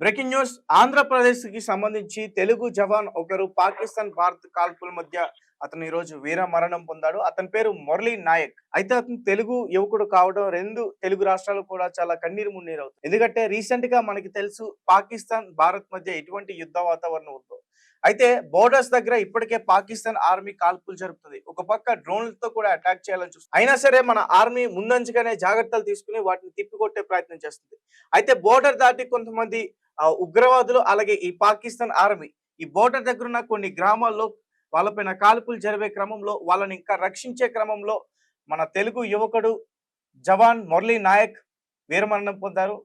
Breaking news. Andhra Pradesh కి సంబంధించి తెలుగు జవాన్ ఒకరు పాకిస్తాన్ భారత్ కాల్పుల మధ్య అతను ఈ రోజు వీర మరణం పొందాడు. అతని పేరు మురళీ నాయక్. అయితే అతను తెలుగు యువకుడు కావడం రెండు తెలుగు రాష్ట్రాలు కూడా చాలా కన్నీరు మున్నీరు అవుతాయి. ఎందుకంటే రీసెంట్ గా మనకి తెలుసు పాకిస్తాన్ భారత్ మధ్య ఎటువంటి యుద్ధ వాతావరణం ఉందో. అయితే బోర్డర్స్ దగ్గర ఇప్పటికే పాకిస్తాన్ ఆర్మీ కాల్పులు జరుపుతుంది. ఒక పక్క డ్రోన్లతో కూడా అటాక్ చేయాలని చూస్తుంది. అయినా సరే మన ఆర్మీ ముందంచుగానే జాగ్రత్తలు తీసుకుని వాటిని తిప్పికొట్టే ప్రయత్నం చేస్తుంది. అయితే బోర్డర్ దాటి కొంతమంది ఉగ్రవాదులు అలాగే ఈ పాకిస్తాన్ ఆర్మీ ఈ బోర్డర్ దగ్గర ఉన్న కొన్ని గ్రామాల్లో వాళ్ళపైన కాల్పులు జరిపే క్రమంలో వాళ్ళని ఇంకా రక్షించే క్రమంలో మన తెలుగు యువకుడు జవాన్ మురళీ నాయక్ వీరమరణం పొందారు.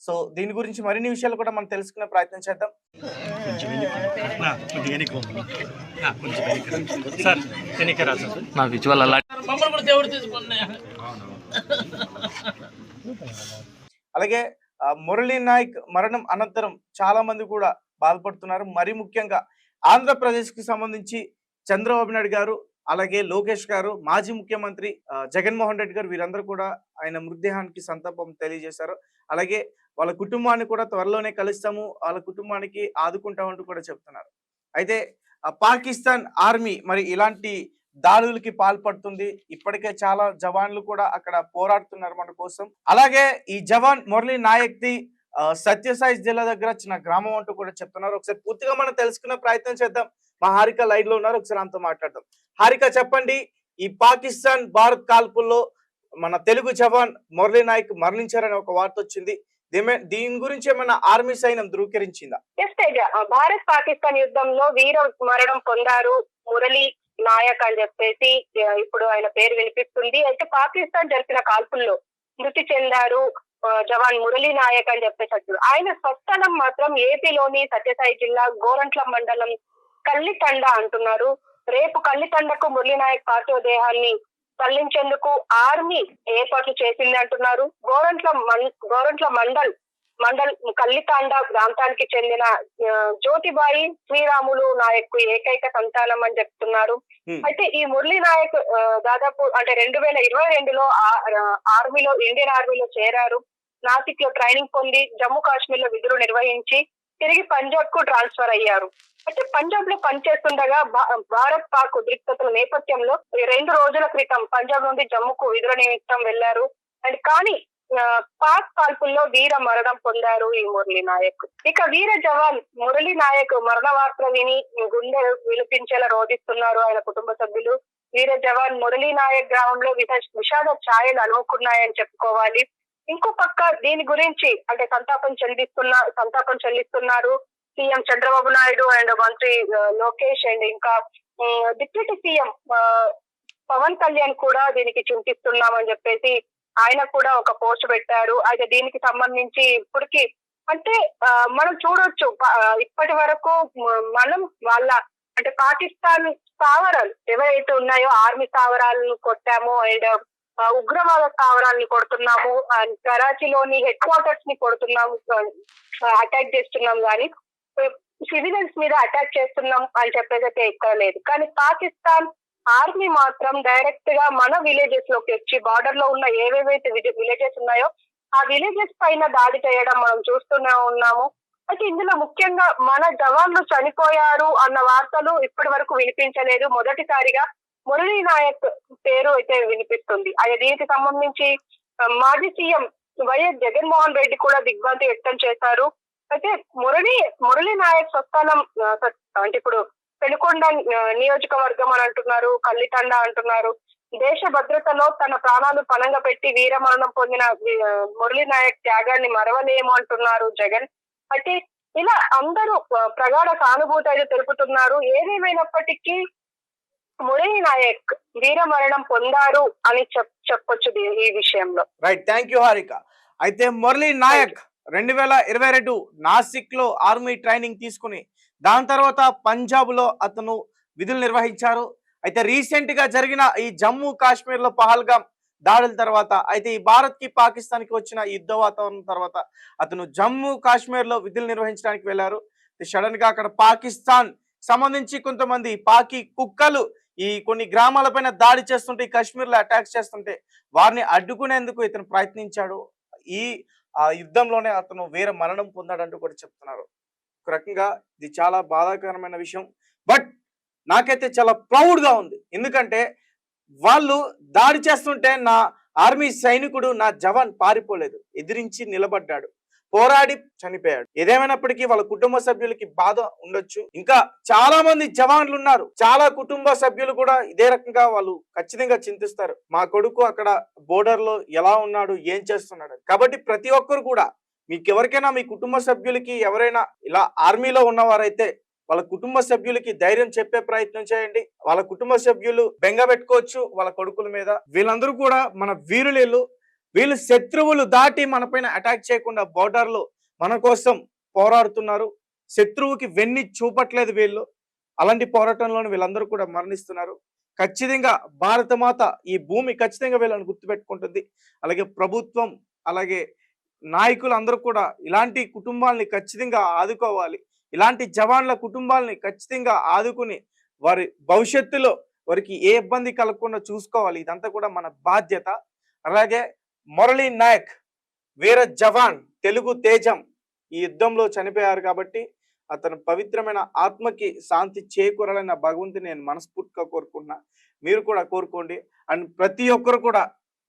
సో దీని గురించి మరిన్ని విషయాలు కూడా మనం తెలుసుకునే ప్రయత్నం చేద్దాం. అలాగే మురళీ నాయక్ మరణం అనంతరం చాలా మంది కూడా బాధపడుతున్నారు. మరి ముఖ్యంగా ఆంధ్రప్రదేశ్ కి సంబంధించి చంద్రబాబు నాయుడు గారు అలాగే లోకేష్ గారు మాజీ ముఖ్యమంత్రి జగన్మోహన్ రెడ్డి గారు వీరందరూ కూడా ఆయన మృతదేహానికి సంతాపం తెలియజేశారు. అలాగే వాళ్ళ కుటుంబాన్ని కూడా త్వరలోనే కలుస్తాము, వాళ్ళ కుటుంబానికి ఆదుకుంటామంటూ కూడా చెప్తున్నారు. అయితే పాకిస్తాన్ ఆర్మీ మరి ఇలాంటి దాడులకి పాల్పడుతుంది. ఇప్పటికే చాలా జవాన్లు కూడా అక్కడ పోరాడుతున్నారు మన కోసం. అలాగే ఈ జవాన్ మురళీ నాయక్ ది సత్యసాయి జిల్లా దగ్గర చిన్న గ్రామం అంటూ కూడా చెప్తున్నారు. ఒకసారి పూర్తిగా మనం తెలుసుకునే ప్రయత్నం చేద్దాం. మా హారిక లైవ్ లో ఉన్నారు, ఒకసారి అంతా మాట్లాడదాం. హారిక, చెప్పండి, ఈ పాకిస్తాన్ భారత్ కాల్పుల్లో మన తెలుగు జవాన్ మురళీ నాయక్ మరణించారని ఒక వార్త వచ్చింది. దీని గురించి ఏమైనా ఆర్మీ సైన్యం ధృవీకరించిందా? భారత్ పాకిస్తాన్ యుద్ధంలో వీర మరణం పొందారు మురళీ నాయక్ అని చెప్పేసి ఇప్పుడు ఆయన పేరు వినిపిస్తుంది. అయితే పాకిస్తాన్ జరిపిన కాల్పుల్లో మృతి చెందారు జవాన్ మురళీ నాయక్ అని చెప్పేసి ఆయన స్వస్థలం మాత్రం ఏపీలోని సత్యసాయి జిల్లా గోరంట్ల మండలం కల్లితండ అంటున్నారు. రేపు కల్లితండకు మురళీ నాయక్ పార్థివ దేహాన్ని తరలించేందుకు ఆర్మీ ఏర్పాట్లు చేసింది అంటున్నారు. గోరంట్ల మండల్ కల్లితాండ ప్రాంతానికి చెందిన జ్యోతిబాయి శ్రీరాములు నాయక్ ఏకైక సంతానం అని చెప్తున్నారు. అయితే ఈ మురళీ నాయక్ దాదాపు అంటే 2022లో ఆర్మీలో ఇండియన్ ఆర్మీలో చేరారు. నాసిక్ లో ట్రైనింగ్ పొంది జమ్మూ కాశ్మీర్ లో విధులు నిర్వహించి తిరిగి పంజాబ్ కు ట్రాన్స్ఫర్ అయ్యారు. అయితే పంజాబ్ లో పనిచేస్తుండగా భారత్ పాక్ ఉద్రిక్తతల నేపథ్యంలో 2 రోజుల క్రితం పంజాబ్ నుండి జమ్మూకు విధుల నిమిత్తం వెళ్లారు. అండ్ కానీ పాక్ కాల్పుల్లో వీర మరణం పొందారు ఈ మురళీ నాయక్. ఇక వీర జవాన్ మురళీ నాయక్ మరణ వార్త విని గుండె విలిపించేలా రోధిస్తున్నారు ఆయన కుటుంబ సభ్యులు. వీర జవాన్ మురళీ నాయక్ గ్రామంలో విషాద ఛాయలు అనుకున్నాయని చెప్పుకోవాలి. ఇంకో పక్క దీని గురించి అంటే సంతాపం చెల్లిస్తున్నారు సీఎం చంద్రబాబు నాయుడు అండ్ మంత్రి లోకేష్ అండ్ ఇంకా డిప్యూటీ సీఎం పవన్ కళ్యాణ్ కూడా దీనికి చింతిస్తున్నామని చెప్పేసి ఆయన కూడా ఒక పోస్ట్ పెట్టారు. అయితే దీనికి సంబంధించి ఇప్పటికి అంటే మనం చూడొచ్చు ఇప్పటి వరకు మనం వాళ్ళ అంటే పాకిస్తాన్ స్థావరాలు ఎవరైతే ఉన్నాయో ఆర్మీ స్థావరాలను కొట్టాము అండ్ ఉగ్రవాద స్థావరాలను కొడుతున్నాము అండ్ కరాచీలోని హెడ్ క్వార్టర్స్ ని కొడుతున్నాము, అటాక్ చేస్తున్నాం, కానీ సివిలియన్స్ మీద అటాక్ చేస్తున్నాం అని చెప్పేదైతే ఎక్కడ లేదు. కానీ పాకిస్తాన్ ఆర్మీ మాత్రం డైరెక్ట్ గా మన విలేజెస్ లోకి వచ్చి బార్డర్ లో ఉన్న ఏవేవైతే విలేజెస్ ఉన్నాయో ఆ విలేజెస్ పైన దాడి చేయడం మనం చూస్తూనే ఉన్నాము. అయితే ఇందులో ముఖ్యంగా మన జవాన్లు చనిపోయారు అన్న వార్తలు ఇప్పటి వరకు వినిపించలేదు. మొదటిసారిగా మురళీ నాయక్ పేరు అయితే వినిపిస్తుంది. అయితే దీనికి సంబంధించి మాజీ సీఎం వైఎస్ జగన్మోహన్ రెడ్డి కూడా దిగ్భ్రాంతి వ్యక్తం చేశారు. అయితే మురళీ నాయక్ స్వస్థానం అంటే ఇప్పుడు పెనుకొండ నియోజకవర్గం అని అంటున్నారు, కల్లితండ అంటున్నారు. దేశ భద్రతలో తన ప్రాణాలు పణంగా పెట్టి వీరమరణం పొందిన మురళీ నాయక్ త్యాగాన్ని మరవలేము అంటున్నారు జగన్. అయితే ఇలా అందరూ ప్రగాఢ సానుభూతి అయితే తెలుపుతున్నారు. ఏదేమైనప్పటికీ మురళీ నాయక్ వీరమరణం పొందారు అని చెప్పొచ్చు ఈ విషయంలో. Right, thank you Harika. అయితే మురళీ నాయక్ 2022 నాసిక్ లో ఆర్మీ ట్రైనింగ్ తీసుకుని దాని తర్వాత పంజాబ్ లో అతను విధులు నిర్వహించారు. అయితే రీసెంట్ గా జరిగిన ఈ జమ్మూ కాశ్మీర్ లో పహల్గాం దాడుల తర్వాత అయితే ఈ భారత్ కి పాకిస్తాన్ కి వచ్చిన యుద్ధ వాతావరణం తర్వాత అతను జమ్మూ కాశ్మీర్ లో విధులు నిర్వహించడానికి వెళ్లారు. సడన్ గా అక్కడ పాకిస్తాన్ సంబంధించి కొంతమంది పాకి కుక్కలు ఈ కొన్ని గ్రామాలపైన దాడి చేస్తుంటే, కాశ్మీర్ లో అటాక్స్ చేస్తుంటే వారిని అడ్డుకునేందుకు ఇతను ప్రయత్నించాడు. ఈ ఆ యుద్ధంలోనే అతను వీర మరణం పొందాడంటూ కూడా చెప్తున్నారు. ఒక రకంగా ఇది చాలా బాధాకరమైన విషయం. బట్ నాకైతే చాలా ప్రౌడ్‌గా ఉంది. ఎందుకంటే వాళ్ళు దాడి చేస్తుంటే నా ఆర్మీ సైనికుడు, నా జవాన్ పారిపోలేదు. ఎదిరించి నిలబడ్డాడు. పోరాడి చనిపోయాడు. ఏదేమైనప్పటికీ వాళ్ళ కుటుంబ సభ్యులకి బాధ ఉండొచ్చు. ఇంకా చాలా మంది జవాన్లున్నారు. చాలా కుటుంబ సభ్యులు కూడా ఇదే రకంగా వాళ్ళు ఖచ్చితంగా చింతిస్తారు. మా కొడుకు అక్కడ బోర్డర్‌లో ఎలా ఉన్నాడు? ఏం చేస్తున్నాడని. కాబట్టి ప్రతి ఒక్కరు కూడా మీకెవరికైనా మీ కుటుంబ సభ్యులకి ఎవరైనా ఇలా ఆర్మీలో ఉన్నవారైతే వాళ్ళ కుటుంబ సభ్యులకి ధైర్యం చెప్పే ప్రయత్నం చేయండి. వాళ్ళ కుటుంబ సభ్యులు బెంగ పెట్టుకోవచ్చు వాళ్ళ కొడుకుల మీద. వీళ్ళందరూ కూడా మన వీరులు. వీళ్ళు శత్రువులు దాటి మన పైన అటాక్ చేయకుండా బోర్డర్‌లో మన కోసం పోరాడుతున్నారు. శత్రువుకి వెన్ను చూపట్లేదు వీళ్ళు. అలాంటి పోరాటంలోనే వీళ్ళందరూ కూడా మరణిస్తున్నారు. ఖచ్చితంగా భారతమాత ఈ భూమి ఖచ్చితంగా వీళ్ళని గుర్తుపెట్టుకుంటుంది. అలాగే ప్రభుత్వం, అలాగే నాయకులు అందరూ కూడా ఇలాంటి కుటుంబాల్ని ఖచ్చితంగా ఆదుకోవాలి. ఇలాంటి జవాన్ల కుటుంబాలని ఖచ్చితంగా ఆదుకుని వారి భవిష్యత్తులో వారికి ఏ ఇబ్బంది కలగకుండా చూసుకోవాలి. ఇదంతా కూడా మన బాధ్యత. అలాగే మురళీ నాయక్ వీర జవాన్, తెలుగు తేజం ఈ యుద్ధంలో చనిపోయారు కాబట్టి అతను పవిత్రమైన ఆత్మకి శాంతి చేకూరాలని నా భగవంతుని నేను మనస్ఫూర్తిగా కోరుకుంటున్నా. మీరు కూడా కోరుకోండి. అండ్ ప్రతి ఒక్కరు కూడా